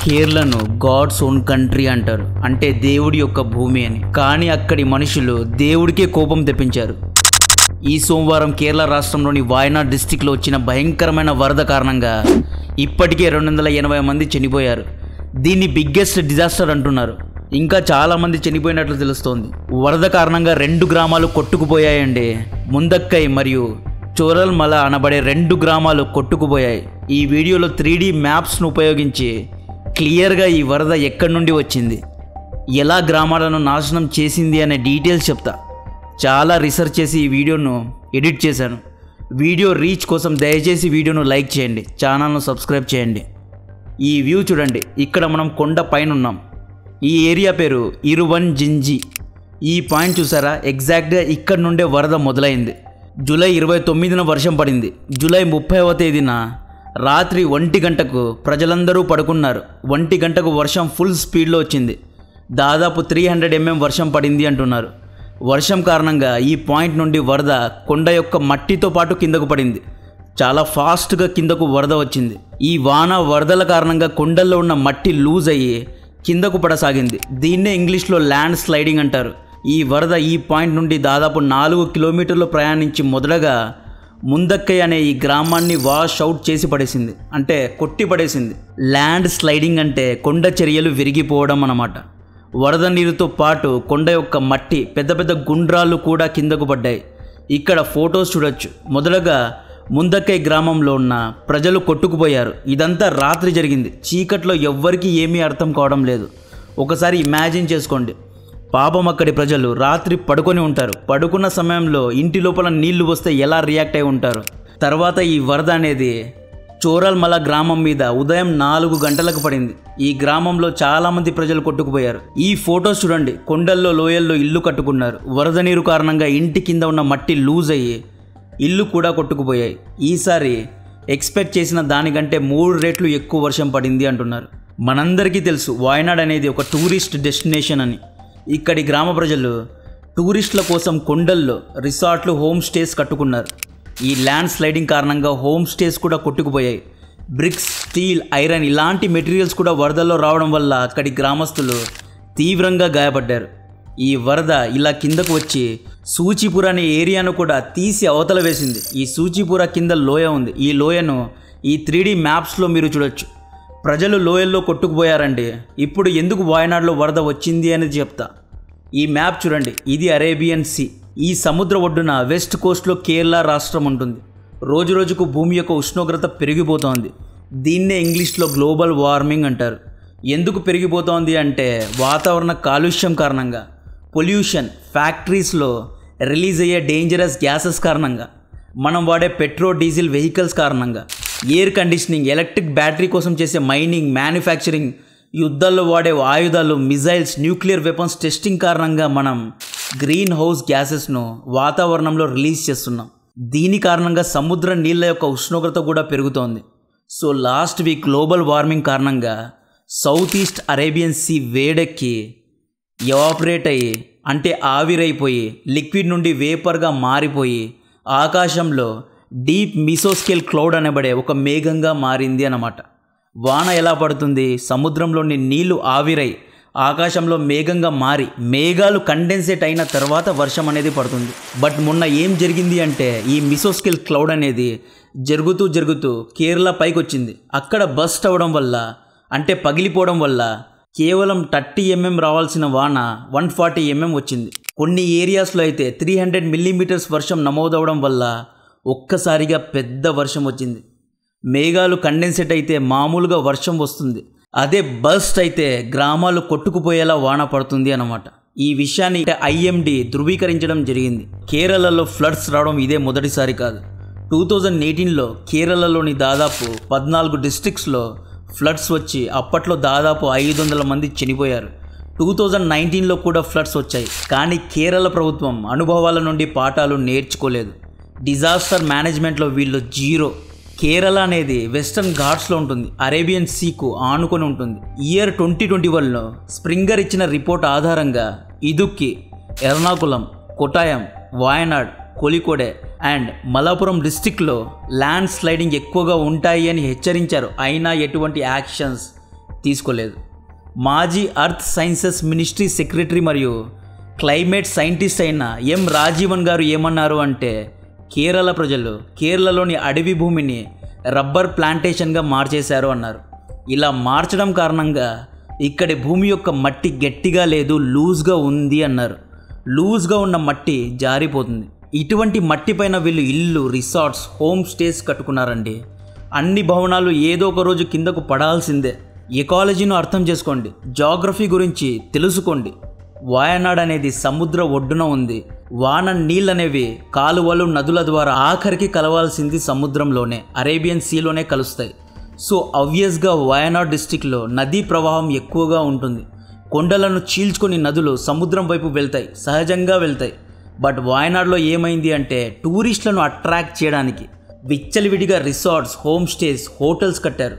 కేరళను God's own country అంటారు, అంటే దేవుడి యొక్క భూమి అని. కానీ అక్కడి మనుషులు దేవుడికే కోపం తెప్పించారు. ఈ సోమవారం కేరళ రాష్ట్రంలోని వాయనాడ్ డిస్టిక్లో వచ్చిన భయంకరమైన వరద కారణంగా ఇప్పటికే 280 మంది చనిపోయారు. దీన్ని బిగ్గెస్ట్ డిజాస్టర్ అంటున్నారు. ఇంకా చాలామంది చనిపోయినట్లు తెలుస్తోంది. వరద కారణంగా 2 గ్రామాలు కొట్టుకుపోయాయండి. ముందక్కై మరియు చోరల్మల అనబడే 2 గ్రామాలు కొట్టుకుపోయాయి. ఈ వీడియోలో 3D మ్యాప్స్ను ఉపయోగించి క్లియర్గా ఈ వరద ఎక్కడి నుండి వచ్చింది, ఎలా గ్రామాలను నాశనం చేసింది అనే డీటెయిల్స్ చెప్తా. చాలా రీసెర్చ్ చేసి ఈ వీడియోను ఎడిట్ చేశాను. వీడియో రీచ్ కోసం దయచేసి వీడియోను లైక్ చేయండి, ఛానల్ను సబ్స్క్రైబ్ చేయండి. ఈ వ్యూ చూడండి, ఇక్కడ మనం కొండ పైన ఉన్నాం. ఈ ఏరియా పేరు ఇరువన్జింజి. ఈ పాయింట్ చూసారా, ఎగ్జాక్ట్గా ఇక్కడ నుండే వరద మొదలైంది. జూలై 29న వర్షం పడింది. జూలై 30వ తేదీన రాత్రి 1 గంటకు ప్రజలందరూ పడుకున్నారు. 1 గంటకు వర్షం ఫుల్ స్పీడ్లో వచ్చింది. దాదాపు 300 mm వర్షం పడింది అంటున్నారు. వర్షం కారణంగా ఈ పాయింట్ నుండి వరద కొండ యొక్క మట్టితో పాటు కిందకు పడింది. చాలా ఫాస్ట్గా కిందకు వరద వచ్చింది. ఈ వాన వరదల కారణంగా కొండల్లో ఉన్న మట్టి లూజ్ అయ్యి కిందకు పడసాగింది. దీన్నే ఇంగ్లీష్లో ల్యాండ్ స్లైడింగ్ అంటారు. ఈ వరద ఈ పాయింట్ నుండి దాదాపు 4 కిలోమీటర్లు ప్రయాణించి మొదటగా ముందక్కై అనే ఈ గ్రామాన్ని వాష్ అవుట్ చేసి పడేసింది, అంటే కొట్టి పడేసింది. ల్యాండ్ స్లైడింగ్ అంటే కొండ చర్యలు విరిగిపోవడం అన్నమాట. వరద నీరుతో పాటు కొండ యొక్క మట్టి పెద్ద పెద్ద గుండ్రాలు కూడా కిందకు పడ్డాయి. ఇక్కడ ఫొటోస్ చూడొచ్చు. మొదటగా ముందక్కై గ్రామంలో ఉన్న ప్రజలు కొట్టుకుపోయారు. ఇదంతా రాత్రి జరిగింది. చీకట్లో ఎవ్వరికీ ఏమీ అర్థం కావడం లేదు. ఒకసారి ఇమాజిన్ చేసుకోండి. పాపం అక్కడి ప్రజలు రాత్రి పడుకొని ఉంటారు. పడుకున్న సమయంలో ఇంటి లోపల నీళ్లు వస్తే ఎలా రియాక్ట్ అయి ఉంటారు. తర్వాత ఈ వరద అనేది చోరల్మల గ్రామం మీద ఉదయం 4 గంటలకు పడింది. ఈ గ్రామంలో చాలామంది ప్రజలు కొట్టుకుపోయారు. ఈ ఫొటోస్ చూడండి, కొండల్లో లోయల్లో ఇల్లు కట్టుకున్నారు. వరద నీరు కారణంగా ఇంటి కింద ఉన్న మట్టి లూజ్ అయ్యి ఇల్లు కూడా కొట్టుకుపోయాయి. ఈసారి ఎక్స్పెక్ట్ చేసిన దానికంటే 3 రెట్లు ఎక్కువ వర్షం పడింది అంటున్నారు. మనందరికీ తెలుసు వాయనాడ్ అనేది ఒక టూరిస్ట్ డెస్టినేషన్ అని. ఇక్కడి గ్రామ ప్రజలు టూరిస్టుల కోసం కొండల్లో రిసార్ట్లు, హోమ్ స్టేస్ కట్టుకున్నారు. ఈ ల్యాండ్ స్లైడింగ్ కారణంగా హోమ్ స్టేస్ కూడా కొట్టుకుపోయాయి. బ్రిక్స్, స్టీల్, ఐరన్ ఇలాంటి మెటీరియల్స్ కూడా వరదల్లో రావడం వల్ల అక్కడి గ్రామస్తులు తీవ్రంగా గాయపడ్డారు. ఈ వరద ఇలా కిందకు వచ్చి సూచిపుర అనే ఏరియాను కూడా తీసి అవతల వేసింది. ఈ సూచిపుర కింద లోయ ఉంది. ఈ లోయను ఈ 3D మ్యాప్స్లో మీరు చూడొచ్చు. ప్రజలు లోయల్లో కొట్టుకుపోయారండి. ఇప్పుడు ఎందుకు వాయనాడ్లో వరద వచ్చింది అనేది చెప్తా. ఈ మ్యాప్ చూడండి, ఇది అరేబియన్ సీ. ఈ సముద్ర ఒడ్డున వెస్ట్ కోస్ట్లో కేరళ రాష్ట్రం ఉంటుంది. రోజు రోజుకు భూమి యొక్క ఉష్ణోగ్రత పెరిగిపోతోంది. దీన్నే ఇంగ్లీష్లో గ్లోబల్ వార్మింగ్ అంటారు. ఎందుకు పెరిగిపోతోంది అంటే వాతావరణ కాలుష్యం కారణంగా, పొల్యూషన్, ఫ్యాక్టరీస్లో రిలీజ్ అయ్యే డేంజరస్ గ్యాసెస్ కారణంగా, మనం వాడే పెట్రోల్, డీజిల్ వెహికల్స్ కారణంగా, ఎయిర్ కండిషనింగ్, ఎలక్ట్రిక్ బ్యాటరీ కోసం చేసే మైనింగ్, మ్యానుఫ్యాక్చరింగ్, యుద్ధాల్లో వాడే ఆయుధాలు, మిజైల్స్, న్యూక్లియర్ వెపన్స్ టెస్టింగ్ కారణంగా మనం గ్రీన్ హౌస్ గ్యాసెస్ను వాతావరణంలో రిలీజ్ చేస్తున్నాం. దీని కారణంగా సముద్ర నీళ్ళ యొక్క ఉష్ణోగ్రత కూడా పెరుగుతోంది. So last week global warming కారణంగా సౌత్ ఈస్ట్ అరేబియన్ సీ వేడెక్కి ఎవాపరేట్ అయ్యి, అంటే ఆవిరైపోయి, లిక్విడ్ నుండి వేపర్గా మారిపోయి ఆకాశంలో డీప్ మిసోస్కేల్ క్లౌడ్ అనబడే ఒక మేఘంగా మారింది అన్నమాట. వాన ఎలా పడుతుంది? సముద్రంలోని నీళ్లు ఆవిరై ఆకాశంలో మేఘంగా మారి మేఘాలు కండెన్సేట్ అయిన తర్వాత వర్షం అనేది పడుతుంది. బట్ మొన్న ఏం జరిగింది అంటే ఈ మిసోస్కేల్ క్లౌడ్ అనేది జరుగుతూ కేరళ పైకి వచ్చింది. అక్కడ బస్ట్ అవ్వడం వల్ల, అంటే పగిలిపోవడం వల్ల కేవలం 30 mm రావాల్సిన వాన 140 mm వచ్చింది. కొన్ని ఏరియాస్లో అయితే 300 mm వర్షం నమోదవడం వల్ల ఒక్కసారిగా పెద్ద వర్షం వచ్చింది. మేఘాలు కండెన్సేట్ అయితే మామూలుగా వర్షం వస్తుంది. అదే బస్ట్ అయితే గ్రామాలు కొట్టుకుపోయేలా వాన పడుతుంది అన్నమాట. ఈ విషయాన్ని IMD ధృవీకరించడం జరిగింది. కేరళలో ఫ్లడ్స్ రావడం ఇదే మొదటిసారి కాదు. 2018లో కేరళలోని దాదాపు 14 డిస్ట్రిక్ట్స్లో ఫ్లడ్స్ వచ్చి అప్పట్లో దాదాపు 500 మంది చనిపోయారు. 2019లో కూడా ఫ్లడ్స్ వచ్చాయి. కానీ కేరళ ప్రభుత్వం అనుభవాల నుండి పాఠాలు నేర్చుకోలేదు. డిజాస్టర్ మేనేజ్మెంట్లో వీళ్ళు జీరో. కేరళ అనేది వెస్టర్న్ ఘాట్స్లో ఉంటుంది, అరేబియన్ సీకు ఆనుకొని ఉంటుంది. ఇయర్ 2021లో స్ప్రింగర్ ఇచ్చిన రిపోర్ట్ ఆధారంగా ఇదుక్కి, ఎర్నాకుళం, కొట్టాయం, వాయనాడ్, కోలికోడే అండ్ మలాపురం డిస్టిక్లో ల్యాండ్ స్లైడింగ్ ఎక్కువగా ఉంటాయి అని హెచ్చరించారు. అయినా ఎటువంటి యాక్షన్స్ తీసుకోలేదు. మాజీ ఎర్త్ సైన్సెస్ మినిస్ట్రీ సెక్రటరీ మరియు క్లైమేట్ సైంటిస్ట్ అయిన ఎం రాజీవన్ గారు ఏమన్నారు అంటే, కేరళ ప్రజలు కేరళలోని అడవి భూమిని రబ్బర్ ప్లాంటేషన్గా మార్చేశారు అన్నారు. ఇలా మార్చడం కారణంగా ఇక్కడి భూమి యొక్క మట్టి గట్టిగా లేదు, లూజ్గా ఉంది అన్నారు. లూజ్గా ఉన్న మట్టి జారిపోతుంది. ఇటువంటి మట్టి పైన వీళ్ళు ఇల్లు, రిసార్ట్స్, హోమ్ స్టేస్ కట్టుకున్నారండి. అన్ని భవనాలు ఏదో ఒక రోజు కిందకు పడాల్సిందే. ఎకాలజీను అర్థం చేసుకోండి, జాగ్రఫీ గురించి తెలుసుకోండి. వాయనాడ్ అనేది సముద్ర ఒడ్డున ఉంది. వాన నీళ్ళనేవి కాలువలు, నదుల ద్వారా ఆఖరికి కలవాల్సింది సముద్రంలోనే, అరేబియన్ సీలోనే కలుస్తాయి. సో ఆబ్వియస్గా వాయనాడ్ డిస్టిక్లో నదీ ప్రవాహం ఎక్కువగా ఉంటుంది. కొండలను చీల్చుకొని నదులు సముద్రం వైపు వెళ్తాయి, సహజంగా వెళ్తాయి. బట్ వాయనాడ్లో ఏమైంది అంటే, టూరిస్టులను అట్రాక్ట్ చేయడానికి విచ్చలవిడిగా రిసార్ట్స్, హోమ్ స్టేస్, హోటల్స్ కట్టారు.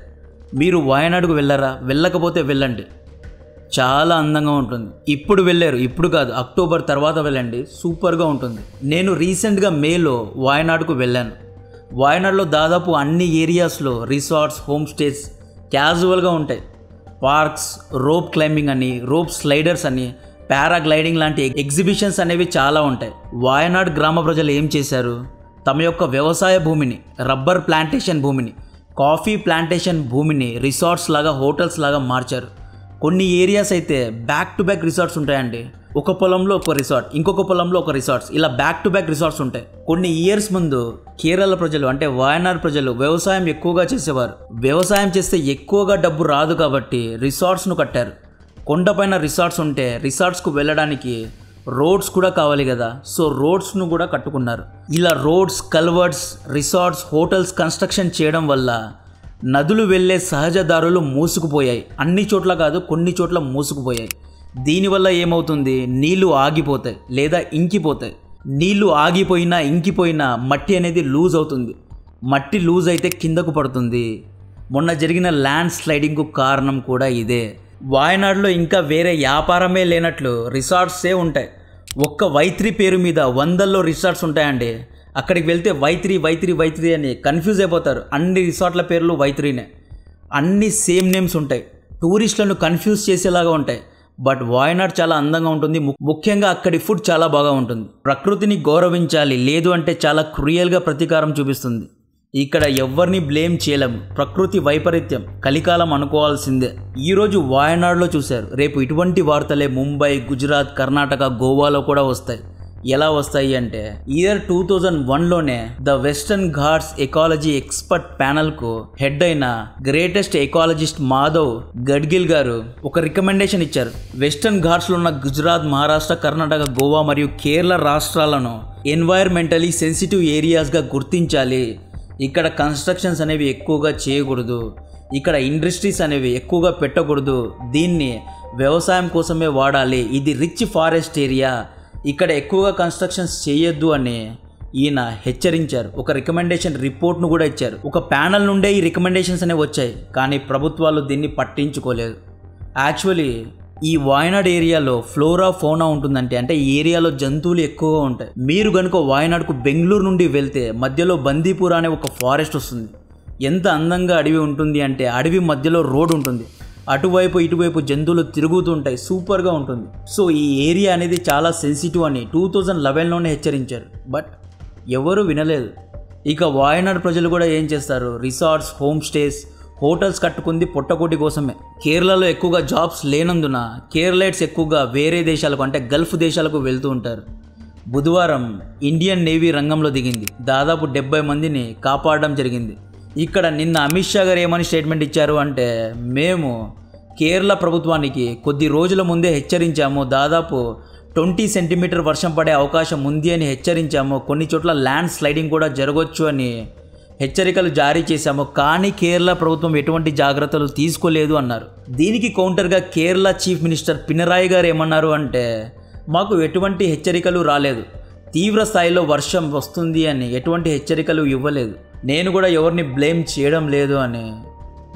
మీరు వాయనాడ్కు వెళ్ళారా? వెళ్ళకపోతే వెళ్ళండి, చాలా అందంగా ఉంటుంది. ఇప్పుడు వెళ్ళారు, ఇప్పుడు కాదు, అక్టోబర్ తర్వాత వెళ్ళండి, సూపర్గా ఉంటుంది. నేను రీసెంట్గా మేలో వాయనాడ్కు వెళ్ళాను. వాయనాడ్లో దాదాపు అన్ని ఏరియాస్లో రిసార్ట్స్, హోమ్ స్టేస్ క్యాజువల్గా ఉంటాయి. పార్క్స్, రోప్ క్లైంబింగ్ అని, రోప్ స్లైడర్స్ అని, పారాగ్లైడింగ్ లాంటి ఎగ్జిబిషన్స్ అనేవి చాలా ఉంటాయి. వాయనాడ్ గ్రామ ప్రజలు ఏం చేశారు? తమ యొక్క వ్యవసాయ భూమిని, రబ్బర్ ప్లాంటేషన్ భూమిని, కాఫీ ప్లాంటేషన్ భూమిని రిసార్ట్స్ లాగా, హోటల్స్ లాగా మార్చారు. కొన్ని ఏరియాస్ అయితే బ్యాక్ టు బ్యాక్ రిసార్ట్స్ ఉంటాయండి. ఒక పొలంలో ఒక రిసార్ట్, ఇంకొక పొలంలో ఒక రిసార్ట్స్, ఇలా బ్యాక్ టు బ్యాక్ రిసార్ట్స్ ఉంటాయి. కొన్ని ఇయర్స్ ముందు కేరళ ప్రజలు అంటే వాయనాడ్ ప్రజలు వ్యవసాయం ఎక్కువగా చేసేవారు. వ్యవసాయం చేస్తే ఎక్కువగా డబ్బు రాదు కాబట్టి రిసార్ట్స్ను కట్టారు. కొండపైన రిసార్ట్స్ ఉంటే రిసార్ట్స్కు వెళ్ళడానికి రోడ్స్ కూడా కావాలి కదా, సో రోడ్స్ను కూడా కట్టుకున్నారు. ఇలా roads, culverts, resorts, hotels construction చేయడం వల్ల నదులు వెళ్ళే సహజ దారులు మూసుకుపోయాయి. అన్ని చోట్ల కాదు, కొన్ని చోట్ల మూసుకుపోయాయి. దీనివల్ల ఏమవుతుంది? నీళ్లు ఆగిపోతాయి లేదా ఇంకిపోతాయి. నీళ్లు ఆగిపోయినా, ఇంకిపోయినా మట్టి అనేది లూజ్ అవుతుంది. మట్టి లూజ్ అయితే కిందకు పడుతుంది. మొన్న జరిగిన ల్యాండ్ స్లైడింగ్కు కారణం కూడా ఇదే. వాయనాడ్లో ఇంకా వేరే వ్యాపారమే లేనట్లు రిసార్ట్సే ఉంటాయి. ఒక్క వైత్రి పేరు మీద వందల్లో రిసార్ట్స్ ఉంటాయండి. అక్కడికి వెళ్తే వైత్రి అని కన్ఫ్యూజ్ అయిపోతారు. అన్ని రిసార్ట్ల పేర్లు వైత్రినే, అన్ని సేమ్ నేమ్స్ ఉంటాయి. టూరిస్టులను కన్ఫ్యూజ్ చేసేలాగా ఉంటాయి. బట్ వాయనాడ్ చాలా అందంగా ఉంటుంది. ముఖ్యంగా అక్కడి ఫుడ్ చాలా బాగా ఉంటుంది. ప్రకృతిని గౌరవించాలి, లేదు అంటే చాలా క్రూయల్గా ప్రతీకారం చూపిస్తుంది. ఇక్కడ ఎవరిని బ్లేమ్ చేయలేము. ప్రకృతి వైపరీత్యం, కలికాలం అనుకోవాల్సిందే. ఈరోజు వాయనాడ్లో చూశారు, రేపు ఇటువంటి వార్తలే ముంబై, గుజరాత్, కర్ణాటక, గోవాలో కూడా వస్తాయి. ఎలా వస్తాయి అంటే, ఇయర్ 2001లోనే the Western Ghats ecology expert ప్యానల్కు హెడ్ అయిన గ్రేటెస్ట్ ఎకాలజిస్ట్ మాధవ్ గడ్గిల్ గారు ఒక రికమెండేషన్ ఇచ్చారు. వెస్టర్న్ ఘాట్స్లో ఉన్న గుజరాత్, మహారాష్ట్ర, కర్ణాటక, గోవా మరియు కేరళ రాష్ట్రాలను ఎన్వైర్మెంటలీ సెన్సిటివ్ ఏరియాస్గా గుర్తించాలి. ఇక్కడ కన్స్ట్రక్షన్స్ అనేవి ఎక్కువగా చేయకూడదు, ఇక్కడ ఇండస్ట్రీస్ అనేవి ఎక్కువగా పెట్టకూడదు, దీన్ని వ్యవసాయం కోసమే వాడాలి, ఇది రిచ్ ఫారెస్ట్ ఏరియా, ఇక్కడ ఎక్కువగా కన్స్ట్రక్షన్స్ చేయొద్దు అని ఈయన హెచ్చరించారు. ఒక రికమెండేషన్ రిపోర్ట్ను కూడా ఇచ్చారు. ఒక ప్యానల్ నుండే ఈ రికమెండేషన్స్ అనేవి వచ్చాయి, కానీ ప్రభుత్వాలు దీన్ని పట్టించుకోలేదు. యాక్చువల్లీ ఈ వాయనాడ్ ఏరియాలో ఫ్లోరా, ఫౌనా ఉంటుందంటే, అంటే ఈ ఏరియాలో జంతువులు ఎక్కువగా ఉంటాయి. మీరు కనుక వాయనాడ్కు బెంగళూరు నుండి వెళ్తే మధ్యలో బందీపుర అనే ఒక ఫారెస్ట్ వస్తుంది. ఎంత అందంగా అడవి ఉంటుంది అంటే, అడవి మధ్యలో రోడ్ ఉంటుంది, అటువైపు ఇటువైపు జంతువులు తిరుగుతుంటాయి, సూపర్గా ఉంటుంది. సో ఈ ఏరియా అనేది చాలా సెన్సిటివ్ అని 2011లోనే హెచ్చరించారు. బట్ ఎవరు వినలేదు. ఇక వాయనాడ్ ప్రజలు కూడా ఏం చేస్తారు? రిసార్ట్స్, హోమ్ స్టేస్, హోటల్స్ కట్టుకుంది పొట్టకోటి కోసమే. కేరళలో ఎక్కువగా జాబ్స్ లేనందున కేరళైట్స్ ఎక్కువగా వేరే దేశాలకు అంటే గల్ఫ్ దేశాలకు వెళ్తూ ఉంటారు. బుధవారం ఇండియన్ నేవీ రంగంలో దిగింది. దాదాపు 70 మందిని కాపాడడం జరిగింది. ఇక్కడ నిన్న అమిత్ షా గారు ఏమని స్టేట్మెంట్ ఇచ్చారు అంటే, మేము కేరళ ప్రభుత్వానికి కొద్ది రోజుల ముందే హెచ్చరించాము, దాదాపు 20 సెంటీమీటర్ వర్షం పడే అవకాశం ఉంది అని హెచ్చరించాము, కొన్ని చోట్ల ల్యాండ్ స్లైడింగ్ కూడా జరగవచ్చు అని హెచ్చరికలు జారీ చేశాము, కానీ కేరళ ప్రభుత్వం ఎటువంటి జాగ్రత్తలు తీసుకోలేదు అన్నారు. దీనికి కౌంటర్గా కేరళ చీఫ్ మినిస్టర్ పినరాయి గారు ఏమన్నారు అంటే, మాకు ఎటువంటి హెచ్చరికలు రాలేదు, తీవ్ర స్థాయిలో వర్షం వస్తుంది అని ఎటువంటి హెచ్చరికలు ఇవ్వలేదు, నేను కూడా ఎవరిని బ్లేమ్ చేయడం లేదు అని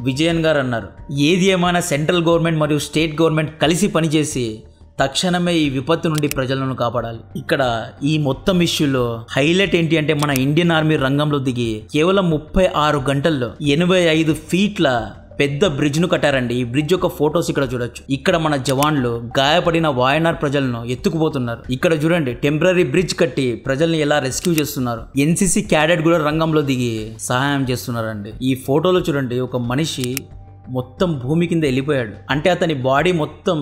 విజయన్ గారు అన్నారు. ఏది ఏమైనా సెంట్రల్ గవర్నమెంట్ మరియు స్టేట్ గవర్నమెంట్ కలిసి పనిచేసి తక్షణమే ఈ విపత్తు నుండి ప్రజలను కాపాడాలి. ఇక్కడ ఈ మొత్తం ఇష్యూలో హైలైట్ ఏంటి అంటే, మన ఇండియన్ ఆర్మీ రంగంలో దిగి కేవలం 36 గంటల్లో 85 ఫీట్ల పెద్ద బ్రిడ్జ్ ను కట్టారండి. ఈ బ్రిడ్జ్ యొక్క ఫొటోస్ ఇక్కడ చూడొచ్చు. ఇక్కడ మన జవాన్లు గాయపడిన వాయనాడ్ ప్రజలను ఎత్తుకుపోతున్నారు. ఇక్కడ చూడండి, టెంపరరీ బ్రిడ్జ్ కట్టి ప్రజల్ని ఎలా రెస్క్యూ చేస్తున్నారు. ఎన్సీసీ క్యాడెట్ కూడా రంగంలో దిగి సహాయం చేస్తున్నారండి. ఈ ఫోటోలో చూడండి, ఒక మనిషి మొత్తం భూమి కింద వెళ్ళిపోయాడు. అంటే అతని బాడీ మొత్తం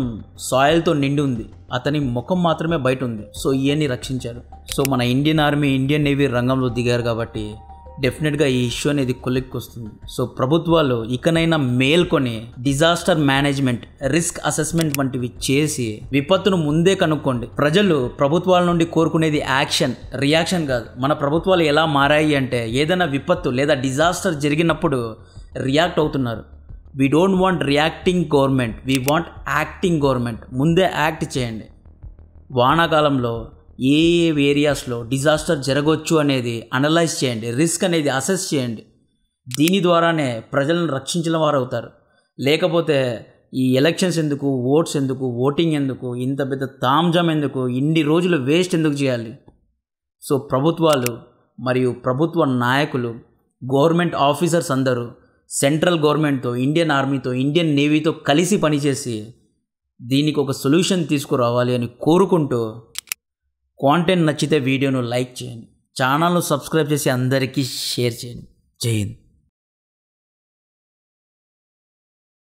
సాయిల్తో నిండి ఉంది, అతని ముఖం మాత్రమే బయట ఉంది. సో ఈయన్ని రక్షించారు. సో మన ఇండియన్ ఆర్మీ, ఇండియన్ నేవీ రంగంలో దిగారు కాబట్టి డెఫినెట్గా ఈ ఇష్యూ అనేది కొలిక్కొస్తుంది. సో ప్రభుత్వాలు ఇకనైనా మేల్కొని డిజాస్టర్ మేనేజ్మెంట్, రిస్క్ అసెస్మెంట్ వంటివి చేసి విపత్తును ముందే కనుక్కోండి. ప్రజలు ప్రభుత్వాల నుండి కోరుకునేది యాక్షన్, రియాక్షన్ కాదు. మన ప్రభుత్వాలు ఎలా మారాయి అంటే ఏదైనా విపత్తు లేదా డిజాస్టర్ జరిగినప్పుడు రియాక్ట్ అవుతున్నారు. We don't want reacting government, we want acting government. ముందే యాక్ట్ చేయండి. వానాకాలంలో ఏ ఏరియాస్లో డిజాస్టర్ జరగవచ్చు అనేది అనలైజ్ చేయండి, రిస్క్ అనేది అసెస్ చేయండి. దీని ద్వారానే ప్రజలను రక్షించిన వారు అవుతారు. లేకపోతే ఈ ఎలక్షన్స్ ఎందుకు, ఓట్స్ ఎందుకు, ఓటింగ్ ఎందుకు, ఇంత పెద్ద తాంజాం ఎందుకు, ఇన్ని రోజులు వేస్ట్ ఎందుకు చేయాలి? సో ప్రభుత్వాలు మరియు ప్రభుత్వ నాయకులు, గవర్నమెంట్ ఆఫీసర్స్ అందరూ సెంట్రల్ గవర్నమెంట్తో, ఇండియన్ ఆర్మీతో, ఇండియన్ నేవీతో కలిసి పనిచేసి దీనికి ఒక సొల్యూషన్ తీసుకురావాలి అని కోరుకుంటూ, కాంటెంట్ నచ్చితే వీడియోను లైక్ చేయండి, ఛానల్ను సబ్స్క్రైబ్ చేసి అందరికీ షేర్ చేయండి. జై హింద్.